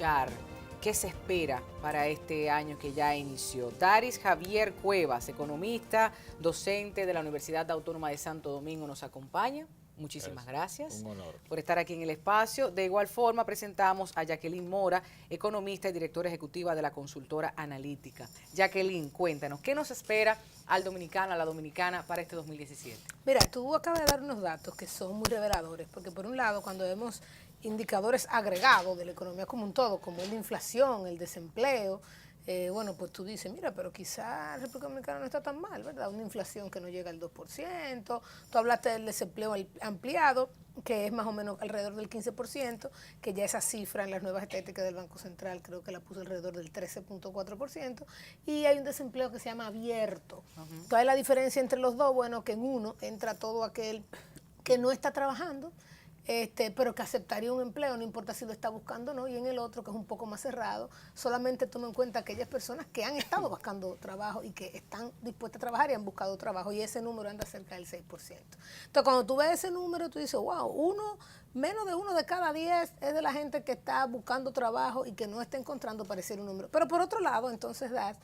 escuchar qué se espera para este año que ya inició. Daris Javier Cuevas, economista, docente de la Universidad Autónoma de Santo Domingo, nos acompaña. Muchísimas gracias Un honor por estar aquí en el espacio. De igual forma, presentamos a Jacqueline Mora, economista y directora ejecutiva de la consultora Analítica. Jacqueline, cuéntanos, ¿qué nos espera al dominicano, a la dominicana para este 2017? Mira, tú acabas de dar unos datos que son muy reveladores, porque por un lado, cuando vemos indicadores agregados de la economía como un todo, como la inflación, el desempleo, bueno, pues tú dices, mira, pero quizás la República Dominicana no está tan mal, ¿verdad? Una inflación que no llega al 2%, tú hablaste del desempleo ampliado, que es más o menos alrededor del 15%, que ya esa cifra en las nuevas estéticas del Banco Central creo que la puso alrededor del 13.4%, y hay un desempleo que se llama abierto. ¿Cuál es la diferencia entre los dos? Bueno, que en uno entra todo aquel que no está trabajando, pero que aceptaría un empleo, no importa si lo está buscando o no, y en el otro, que es un poco más cerrado, solamente toma en cuenta aquellas personas que han estado buscando trabajo y que están dispuestas a trabajar y han buscado trabajo, y ese número anda cerca del 6%. Entonces, cuando tú ves ese número, tú dices, wow, menos de 1 de cada 10 es de la gente que está buscando trabajo y que no está encontrando, pareciera un número. Pero por otro lado, entonces das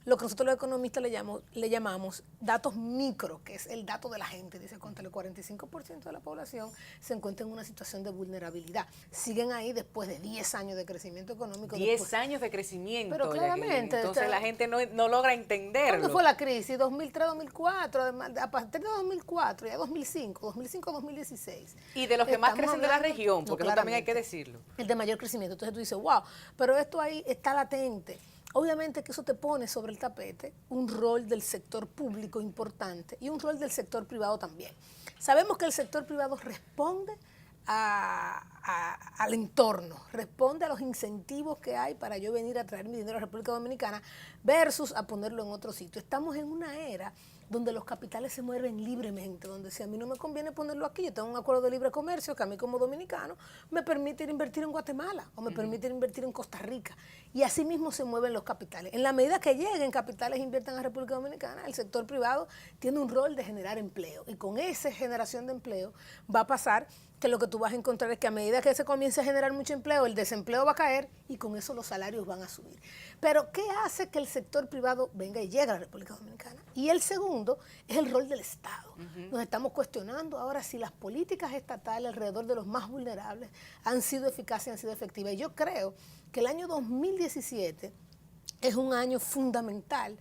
lo que nosotros los economistas le llamamos datos micro, que es el dato de la gente. Dice, contra el 45% de la población se encuentra en una situación de vulnerabilidad. Siguen ahí después de 10 años de crecimiento económico. 10 años de crecimiento. Pero claramente. Entonces la gente no logra entenderlo. ¿Cuándo fue la crisis? 2003, 2004, a partir de 2004, ya 2005, 2016. Y de los que más crecen de la región, porque eso también hay que decirlo. El de mayor crecimiento. Entonces tú dices, wow, pero esto ahí está latente. Obviamente que eso te pone sobre el tapete un rol del sector público importante y un rol del sector privado también. Sabemos que el sector privado responde al entorno, responde a los incentivos que hay para yo venir a traer mi dinero a la República Dominicana versus a ponerlo en otro sitio. Estamos en una era donde los capitales se mueven libremente, donde si a mí no me conviene ponerlo aquí, yo tengo un acuerdo de libre comercio que a mí como dominicano me permite invertir en Guatemala o me permite invertir en Costa Rica. Y así mismo se mueven los capitales. En la medida que lleguen capitales e inviertan a República Dominicana, el sector privado tiene un rol de generar empleo. Y con esa generación de empleo va a pasar que lo que tú vas a encontrar es que a medida que se comience a generar mucho empleo, el desempleo va a caer y con eso los salarios van a subir. Pero ¿qué hace que el sector privado venga y llegue a la República Dominicana? Y el segundo es el rol del Estado. Nos estamos cuestionando ahora si las políticas estatales alrededor de los más vulnerables han sido eficaces y han sido efectivas. Y yo creo que el año 2017 es un año fundamental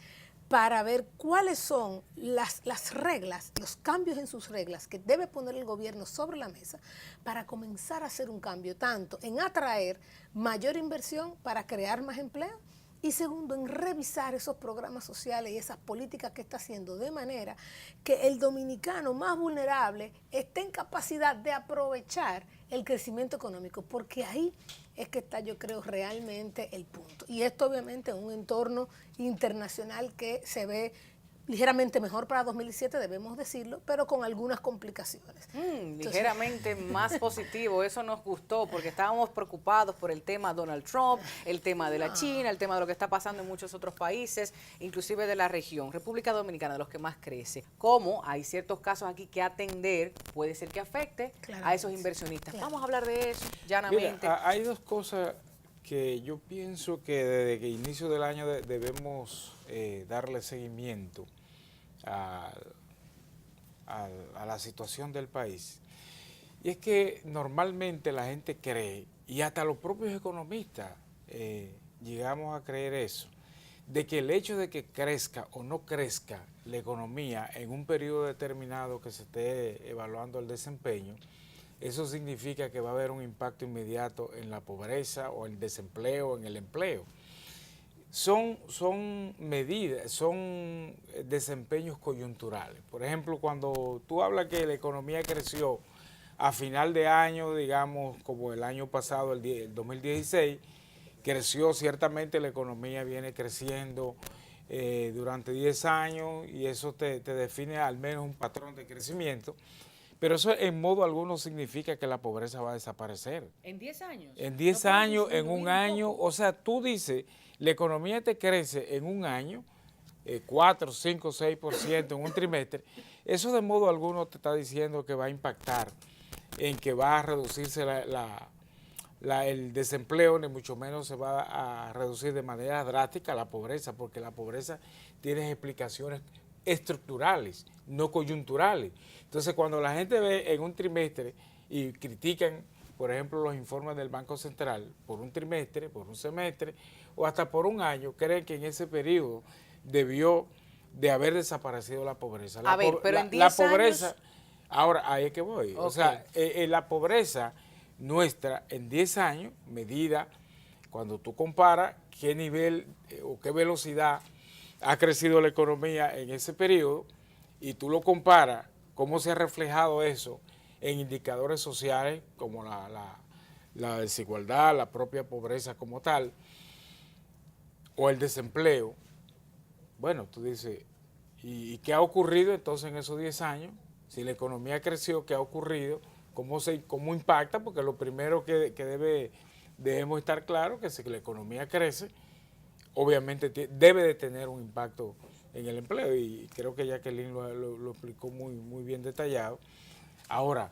para ver cuáles son las reglas, los cambios en sus reglas que debe poner el gobierno sobre la mesa para comenzar a hacer un cambio, tanto en atraer mayor inversión para crear más empleo, y segundo, en revisar esos programas sociales y esas políticas que está haciendo de manera que el dominicano más vulnerable esté en capacidad de aprovechar el crecimiento económico, porque ahí es que está, yo creo, realmente el punto. Y esto obviamente en un entorno internacional que se ve ligeramente mejor para 2017, debemos decirlo, pero con algunas complicaciones. Ligeramente más positivo, eso nos gustó, porque estábamos preocupados por el tema Donald Trump, el tema de la China, el tema de lo que está pasando en muchos otros países, inclusive de la región. República Dominicana, de los que más crece. Como hay ciertos casos aquí que atender, puede ser que afecte a esos inversionistas. Vamos a hablar de eso llanamente. Mira, hay dos cosas que yo pienso que desde que inicio del año debemos darle seguimiento a la situación del país. Y es que normalmente la gente cree, y hasta los propios economistas llegamos a creer eso, de que el hecho de que crezca o no crezca la economía en un periodo determinado que se esté evaluando el desempeño, eso significa que va a haber un impacto inmediato en la pobreza o el desempleo, en el empleo. Son medidas, son desempeños coyunturales. Por ejemplo, cuando tú hablas que la economía creció a final de año, digamos, como el año pasado, el 2016, creció ciertamente, la economía viene creciendo durante 10 años y eso te define al menos un patrón de crecimiento. Pero eso en modo alguno significa que la pobreza va a desaparecer. ¿En 10 años? En 10 años, en un año, o sea, tú dices, la economía te crece en un año, 4, 5, 6% en un trimestre, eso de modo alguno te está diciendo que va a impactar en que va a reducirse el desempleo, ni mucho menos se va a reducir de manera drástica la pobreza, porque la pobreza tiene explicaciones estructurales, no coyunturales. Entonces, cuando la gente ve en un trimestre y critican, por ejemplo, los informes del Banco Central por un trimestre, por un semestre o hasta por un año, creen que en ese periodo debió de haber desaparecido la pobreza. A ver, pero en 10 la pobreza, años... ahora ahí es que voy. Okay. O sea, la pobreza nuestra en 10 años, medida cuando tú comparas qué nivel o qué velocidad ha crecido la economía en ese periodo y tú lo comparas, cómo se ha reflejado eso en indicadores sociales como la desigualdad, la propia pobreza como tal, o el desempleo. Bueno, tú dices, ¿y qué ha ocurrido entonces en esos 10 años? Si la economía creció, ¿qué ha ocurrido? ¿Cómo impacta? Porque lo primero que debemos estar claros es que si la economía crece, obviamente debe de tener un impacto en el empleo, y creo que Jacqueline lo explicó muy bien detallado. Ahora,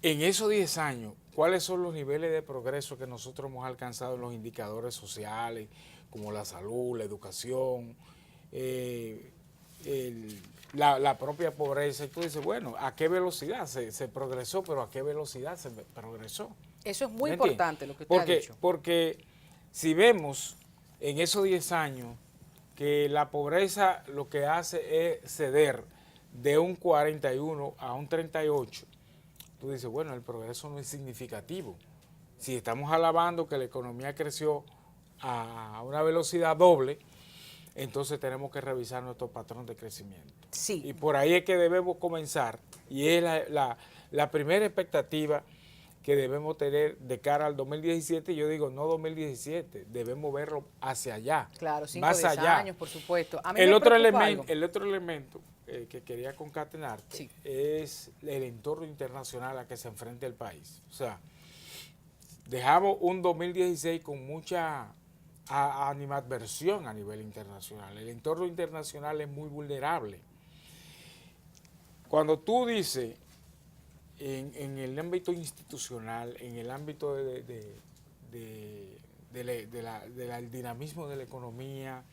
en esos 10 años, ¿cuáles son los niveles de progreso que nosotros hemos alcanzado en los indicadores sociales, como la salud, la educación, la propia pobreza? Y tú dices, bueno, ¿a qué velocidad se progresó? Pero ¿a qué velocidad se progresó? Eso es muy importante lo que usted ha dicho. Porque si vemos en esos 10 años que la pobreza lo que hace es ceder de un 41 a un 38, tú dices, bueno, el progreso no es significativo. Si estamos alabando que la economía creció a una velocidad doble, entonces tenemos que revisar nuestro patrón de crecimiento. Sí. Y por ahí es que debemos comenzar, y es la primera expectativa que debemos tener de cara al 2017. Yo digo, no 2017, debemos verlo hacia allá. Claro, 5 o o 10 allá. años, por supuesto. A mí el me otro preocupa algo. elemento que quería concatenarte, sí, es el entorno internacional a que se enfrenta el país. O sea, dejamos un 2016 con mucha animadversión a nivel internacional. El entorno internacional es muy vulnerable. Cuando tú dices, en el ámbito institucional, en el ámbito del dinamismo de la economía,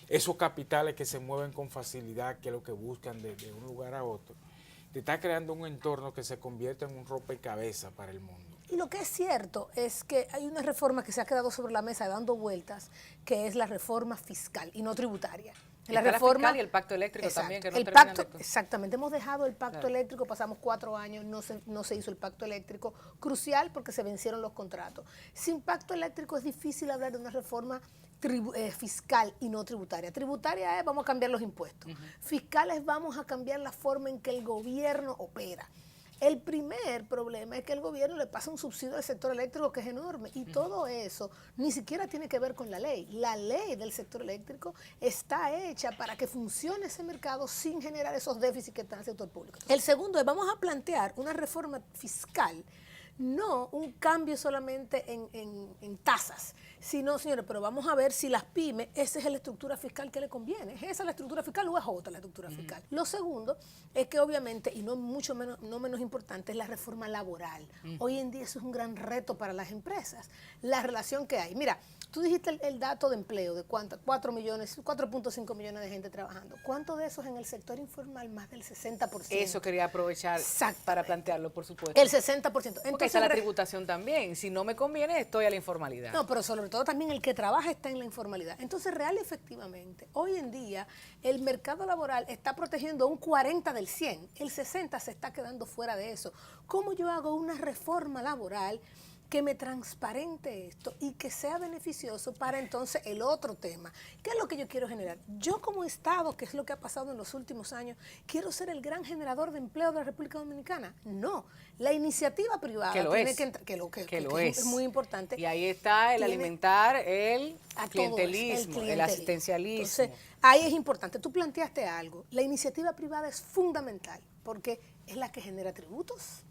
esos capitales que se mueven con facilidad, que es lo que buscan de un lugar a otro, te está creando un entorno que se convierte en un rompecabezas para el mundo. Y lo que es cierto es que hay una reforma que se ha quedado sobre la mesa dando vueltas, que es la reforma fiscal y no tributaria. La reforma fiscal y el pacto eléctrico, exacto, también, que no terminan de... Exactamente, hemos dejado el pacto eléctrico, pasamos 4 años, no se hizo el pacto eléctrico, crucial porque se vencieron los contratos. Sin pacto eléctrico es difícil hablar de una reforma fiscal y no tributaria. Tributaria es vamos a cambiar los impuestos. Fiscal es vamos a cambiar la forma en que el gobierno opera. El primer problema es que el gobierno le pasa un subsidio al sector eléctrico que es enorme, y todo eso ni siquiera tiene que ver con la ley. La ley del sector eléctrico está hecha para que funcione ese mercado sin generar esos déficits que está en el sector público. El segundo es, vamos a plantear una reforma fiscal, no un cambio solamente en tasas, sino, señores, pero vamos a ver si las pymes, esa es la estructura fiscal que le conviene. ¿Es esa la estructura fiscal o es otra la estructura fiscal? Lo segundo es que obviamente, y no menos importante, es la reforma laboral. Hoy en día eso es un gran reto para las empresas, la relación que hay. Mira, tú dijiste el dato de empleo, de cuánto, 4.5 millones de gente trabajando. ¿Cuánto de esos en el sector informal? Más del 60%. Eso quería aprovechar para plantearlo, por supuesto. El 60%. Entonces, porque está la tributación también. Si no me conviene, estoy a la informalidad. No, pero sobre todo también el que trabaja está en la informalidad. Entonces, real y efectivamente, hoy en día el mercado laboral está protegiendo un 40 del 100. El 60 se está quedando fuera de eso. ¿Cómo yo hago una reforma laboral que me transparente esto y que sea beneficioso para entonces el otro tema? ¿Qué es lo que yo quiero generar? Yo como Estado, que es lo que ha pasado en los últimos años, ¿quiero ser el gran generador de empleo de la República Dominicana? No. La iniciativa privada tiene que entrar, que es muy importante. Y ahí está el alimentar el clientelismo, el asistencialismo. Entonces, ahí es importante. Tú planteaste algo. La iniciativa privada es fundamental porque es la que genera tributos,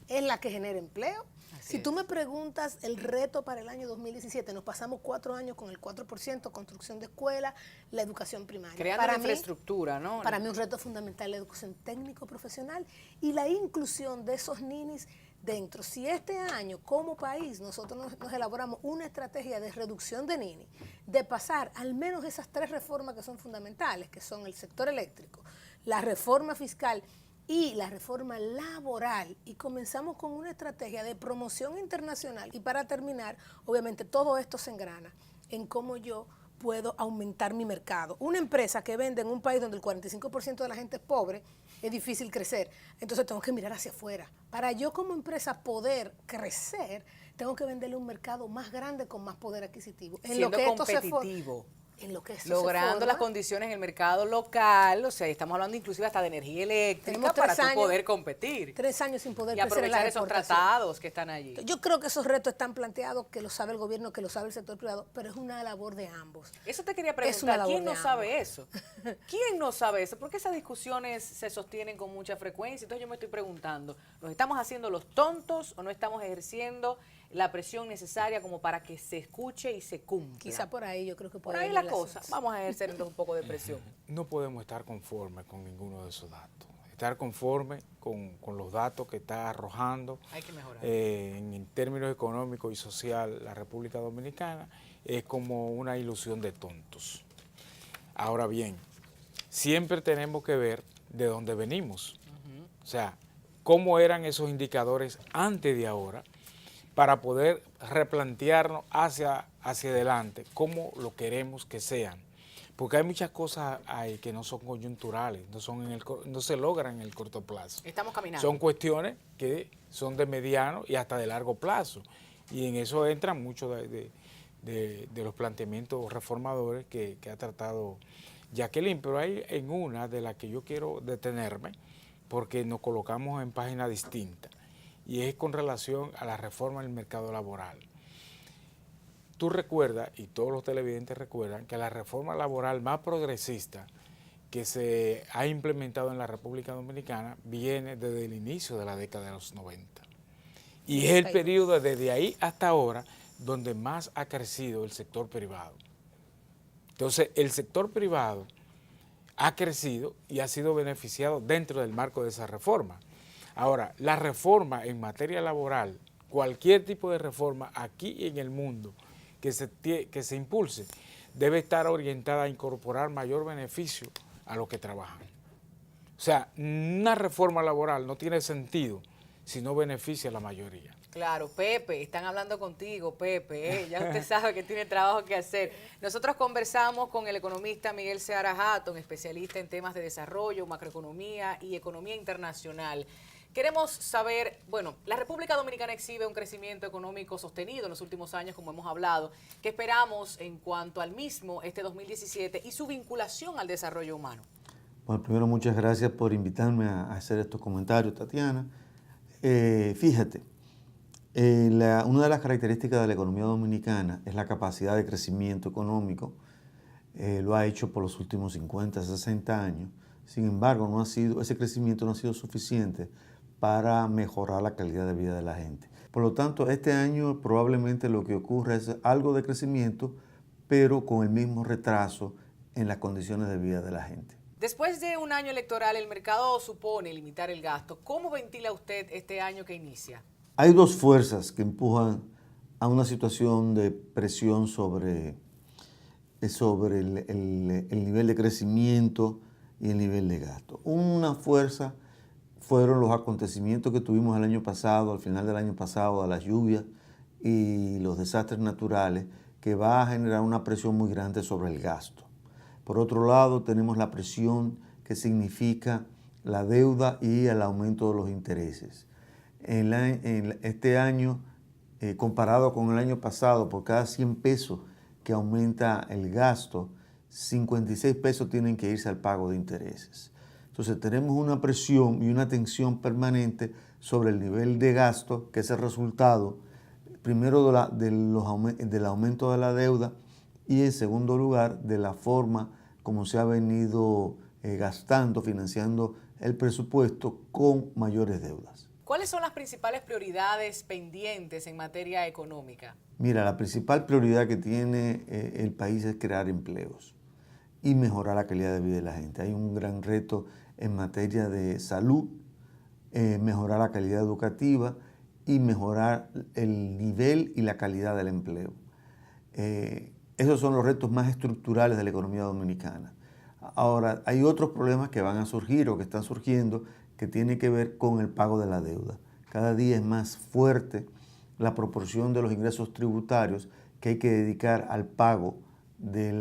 es la que genera empleo. Si tú me preguntas el reto para el año 2017, nos pasamos 4 años con el 4%, construcción de escuelas, la educación primaria. Creando para infraestructura, ¿no? Para mí un reto fundamental la educación técnico-profesional y la inclusión de esos ninis dentro. Si este año, como país, nosotros nos elaboramos una estrategia de reducción de Nini, de pasar al menos esas 3 reformas que son fundamentales, que son el sector eléctrico, la reforma fiscal y la reforma laboral, y comenzamos con una estrategia de promoción internacional. Y para terminar, obviamente todo esto se engrana en cómo yo puedo aumentar mi mercado. Una empresa que vende en un país donde el 45% de la gente es pobre, es difícil crecer. Entonces tengo que mirar hacia afuera. Para yo como empresa poder crecer, tengo que venderle un mercado más grande con más poder adquisitivo. Siendo competitivo. En lo que eso logrando las condiciones en el mercado local, o sea, estamos hablando inclusive hasta de energía eléctrica para tú poder competir. 3 años sin poder y aprovechar esos tratados que están allí. Yo creo que esos retos están planteados, que lo sabe el gobierno, que lo sabe el sector privado, pero es una labor de ambos. Eso te quería preguntar, ¿quién no sabe eso? ¿Quién no sabe eso? Porque esas discusiones se sostienen con mucha frecuencia. Entonces yo me estoy preguntando, ¿nos estamos haciendo los tontos o no estamos ejerciendo la presión necesaria como para que se escuche y se cumpla? Quizá por ahí, yo creo que por ahí la cosa. Vamos a ejercer entonces un poco de presión. No podemos estar conformes con ninguno de esos datos. Estar conforme con los datos que está arrojando. Hay que mejorar. En términos económicos y social la República Dominicana es como una ilusión de tontos. Ahora bien, siempre tenemos que ver de dónde venimos. O sea, cómo eran esos indicadores antes de ahora, para poder replantearnos hacia adelante cómo lo queremos que sean. Porque hay muchas cosas ahí que no son coyunturales, no se logran en el corto plazo. Estamos caminando. Son cuestiones que son de mediano y hasta de largo plazo. Y en eso entran muchos de los planteamientos reformadores que ha tratado Jacqueline. Pero hay en una de las que yo quiero detenerme, porque nos colocamos en páginas distintas. Y es con relación a la reforma del mercado laboral. Tú recuerdas, y todos los televidentes recuerdan, que la reforma laboral más progresista que se ha implementado en la República Dominicana viene desde el inicio de la década de los 90. Y es el periodo desde ahí hasta ahora donde más ha crecido el sector privado. Entonces, el sector privado ha crecido y ha sido beneficiado dentro del marco de esa reforma. Ahora, la reforma en materia laboral, cualquier tipo de reforma aquí y en el mundo que se impulse, debe estar orientada a incorporar mayor beneficio a los que trabajan. O sea, una reforma laboral no tiene sentido si no beneficia a la mayoría. Claro, Pepe, están hablando contigo, Pepe, ya usted sabe que tiene trabajo que hacer. Nosotros conversamos con el economista Miguel Seara Hatton, especialista en temas de desarrollo, macroeconomía y economía internacional. Queremos saber, bueno, la República Dominicana exhibe un crecimiento económico sostenido en los últimos años, como hemos hablado. ¿Qué esperamos en cuanto al mismo este 2017 y su vinculación al desarrollo humano? Bueno, primero muchas gracias por invitarme a hacer estos comentarios, Tatiana. Fíjate, una de las características de la economía dominicana es la capacidad de crecimiento económico. Lo ha hecho por los últimos 50, 60 años. Sin embargo, ese crecimiento no ha sido suficiente para mejorar la calidad de vida de la gente. Por lo tanto, este año probablemente lo que ocurre es algo de crecimiento, pero con el mismo retraso en las condiciones de vida de la gente. Después de un año electoral, el mercado supone limitar el gasto. ¿Cómo ventila usted este año que inicia? Hay dos fuerzas que empujan a una situación de presión sobre el nivel de crecimiento y el nivel de gasto. Una fuerza fueron los acontecimientos que tuvimos el año pasado, al final del año pasado, de las lluvias y los desastres naturales, que va a generar una presión muy grande sobre el gasto. Por otro lado, tenemos la presión que significa la deuda y el aumento de los intereses. Este año, comparado con el año pasado, por cada 100 pesos que aumenta el gasto, 56 pesos tienen que irse al pago de intereses. Entonces tenemos una presión y una tensión permanente sobre el nivel de gasto, que es el resultado, primero del aumento de la deuda y en segundo lugar de la forma como se ha venido gastando, financiando el presupuesto con mayores deudas. ¿Cuáles son las principales prioridades pendientes en materia económica? Mira, la principal prioridad que tiene el país es crear empleos y mejorar la calidad de vida de la gente. Hay un gran reto en materia de salud, mejorar la calidad educativa y mejorar el nivel y la calidad del empleo. Esos son los retos más estructurales de la economía dominicana. Ahora, hay otros problemas que van a surgir o que están surgiendo que tienen que ver con el pago de la deuda. Cada día es más fuerte la proporción de los ingresos tributarios que hay que dedicar al pago de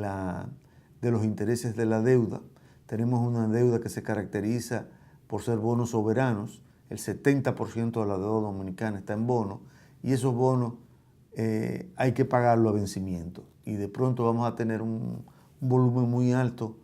los intereses de la deuda. Tenemos una deuda que se caracteriza por ser bonos soberanos. El 70% de la deuda dominicana está en bonos y esos bonos hay que pagarlo a vencimiento. Y de pronto vamos a tener un volumen muy alto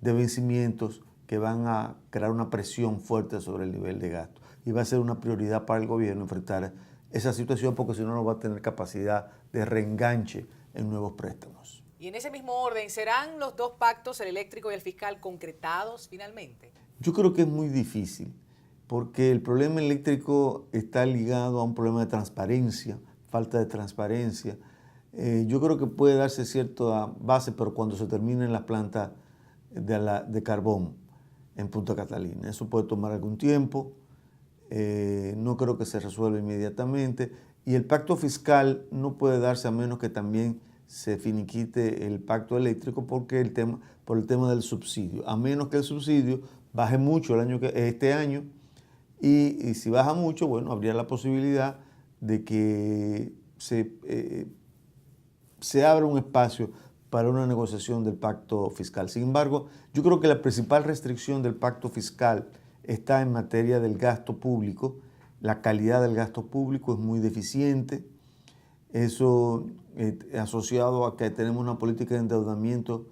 de vencimientos que van a crear una presión fuerte sobre el nivel de gasto. Y va a ser una prioridad para el gobierno enfrentar esa situación porque si no, no va a tener capacidad de reenganche en nuevos préstamos. Y en ese mismo orden, ¿serán los dos pactos, el eléctrico y el fiscal, concretados finalmente? Yo creo que es muy difícil porque el problema eléctrico está ligado a un problema de transparencia, falta de transparencia. Yo creo que puede darse cierta base, pero cuando se terminen las plantas de carbón en Punta Catalina. Eso puede tomar algún tiempo, no creo que se resuelva inmediatamente. Y el pacto fiscal no puede darse a menos que también se finiquite el pacto eléctrico por el tema del subsidio. A menos que el subsidio baje mucho este año y si baja mucho, bueno, habría la posibilidad de que se abra un espacio para una negociación del pacto fiscal. Sin embargo, yo creo que la principal restricción del pacto fiscal está en materia del gasto público. La calidad del gasto público es muy deficiente. Eso asociado a que tenemos una política de endeudamiento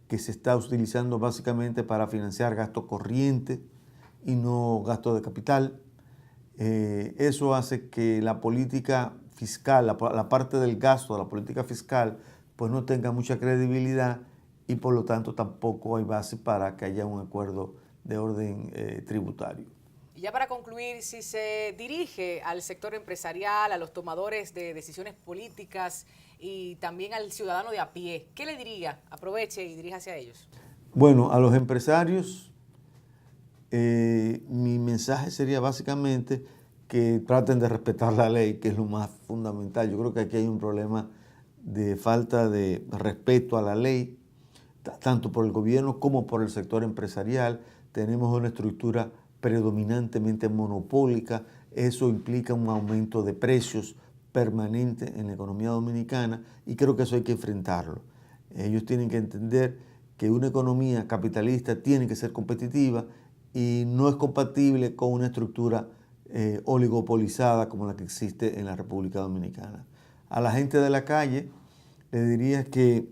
que se está utilizando básicamente para financiar gasto corriente y no gasto de capital. Eso hace que la política fiscal, la parte del gasto de la política fiscal, pues no tenga mucha credibilidad y por lo tanto tampoco hay base para que haya un acuerdo de orden tributario. Y ya para concluir, si se dirige al sector empresarial, a los tomadores de decisiones políticas y también al ciudadano de a pie, ¿qué le diría? Aproveche y diríjase a ellos. Bueno, a los empresarios, mi mensaje sería básicamente que traten de respetar la ley, que es lo más fundamental. Yo creo que aquí hay un problema de falta de respeto a la ley, tanto por el gobierno como por el sector empresarial. Tenemos una estructura predominantemente monopólica, eso implica un aumento de precios permanente en la economía dominicana y creo que eso hay que enfrentarlo. Ellos tienen que entender que una economía capitalista tiene que ser competitiva y no es compatible con una estructura oligopolizada como la que existe en la República Dominicana. A la gente de la calle le diría que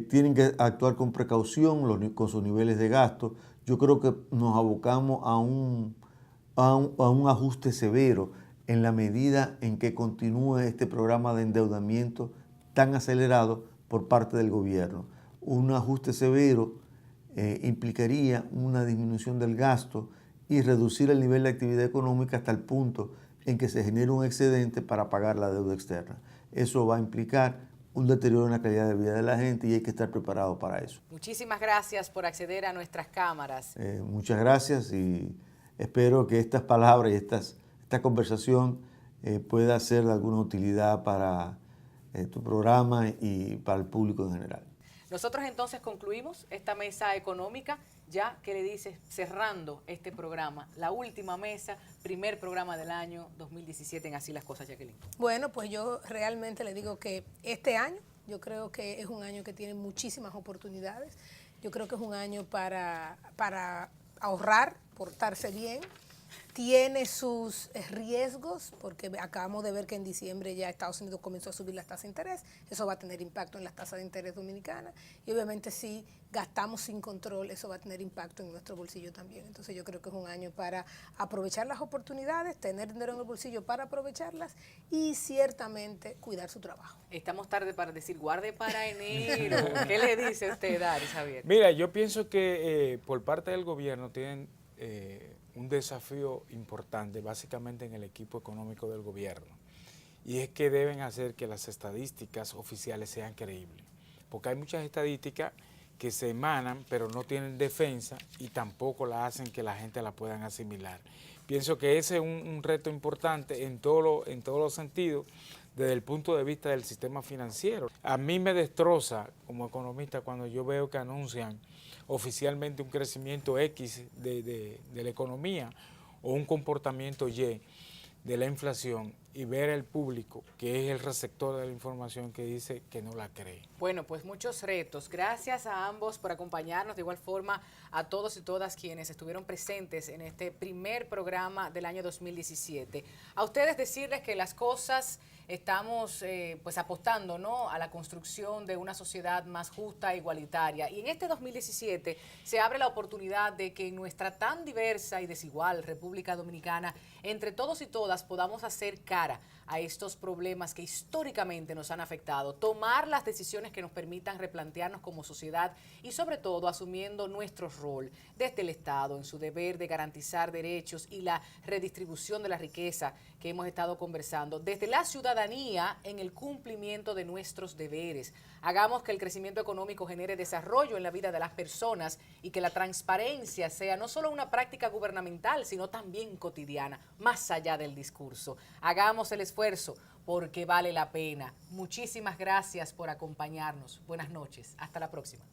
tienen que actuar con precaución con sus niveles de gasto. Yo creo que nos abocamos a un ajuste severo en la medida en que continúe este programa de endeudamiento tan acelerado por parte del gobierno. Un ajuste severo implicaría una disminución del gasto y reducir el nivel de actividad económica hasta el punto en que se genere un excedente para pagar la deuda externa. Eso va a implicar un deterioro en la calidad de vida de la gente y hay que estar preparado para eso. Muchísimas gracias por acceder a nuestras cámaras. Muchas gracias y espero que estas palabras y esta conversación pueda ser de alguna utilidad para tu programa y para el público en general. Nosotros entonces concluimos esta mesa económica, ya que le dice, cerrando este programa, la última mesa, primer programa del año 2017 en Así las Cosas, Jacqueline. Bueno, pues yo realmente le digo que este año, yo creo que es un año que tiene muchísimas oportunidades. Yo creo que es un año para ahorrar, portarse bien. Tiene sus riesgos, porque acabamos de ver que en diciembre ya Estados Unidos comenzó a subir las tasas de interés. Eso va a tener impacto en las tasas de interés dominicanas. Y obviamente si gastamos sin control, eso va a tener impacto en nuestro bolsillo también. Entonces yo creo que es un año para aprovechar las oportunidades, tener dinero en el bolsillo para aprovecharlas y ciertamente cuidar su trabajo. Estamos tarde para decir, guarde para enero. ¿Qué le dice usted, Dari, Javier? Mira, yo pienso que por parte del gobierno tienen un desafío importante, básicamente en el equipo económico del gobierno, y es que deben hacer que las estadísticas oficiales sean creíbles, porque hay muchas estadísticas que se emanan, pero no tienen defensa y tampoco la hacen que la gente la puedan asimilar. Pienso que ese es un reto importante en todos los sentidos, desde el punto de vista del sistema financiero. A mí me destroza como economista cuando yo veo que anuncian oficialmente un crecimiento X de la economía o un comportamiento Y de la inflación y ver al público, que es el receptor de la información, que dice que no la cree. Bueno, pues muchos retos. Gracias a ambos por acompañarnos, de igual forma a todos y todas quienes estuvieron presentes en este primer programa del año 2017. A ustedes decirles que las cosas estamos pues apostando, ¿no?, a la construcción de una sociedad más justa e igualitaria. Y en este 2017 se abre la oportunidad de que en nuestra tan diversa y desigual República Dominicana, entre todos y todas podamos hacer cara a estos problemas que históricamente nos han afectado, tomar las decisiones que nos permitan replantearnos como sociedad y sobre todo asumiendo nuestro rol desde el Estado en su deber de garantizar derechos y la redistribución de la riqueza que hemos estado conversando, desde la ciudadanía en el cumplimiento de nuestros deberes. Hagamos que el crecimiento económico genere desarrollo en la vida de las personas y que la transparencia sea no solo una práctica gubernamental, sino también cotidiana, más allá del discurso. Hagamos el esfuerzo porque vale la pena. Muchísimas gracias por acompañarnos. Buenas noches. Hasta la próxima.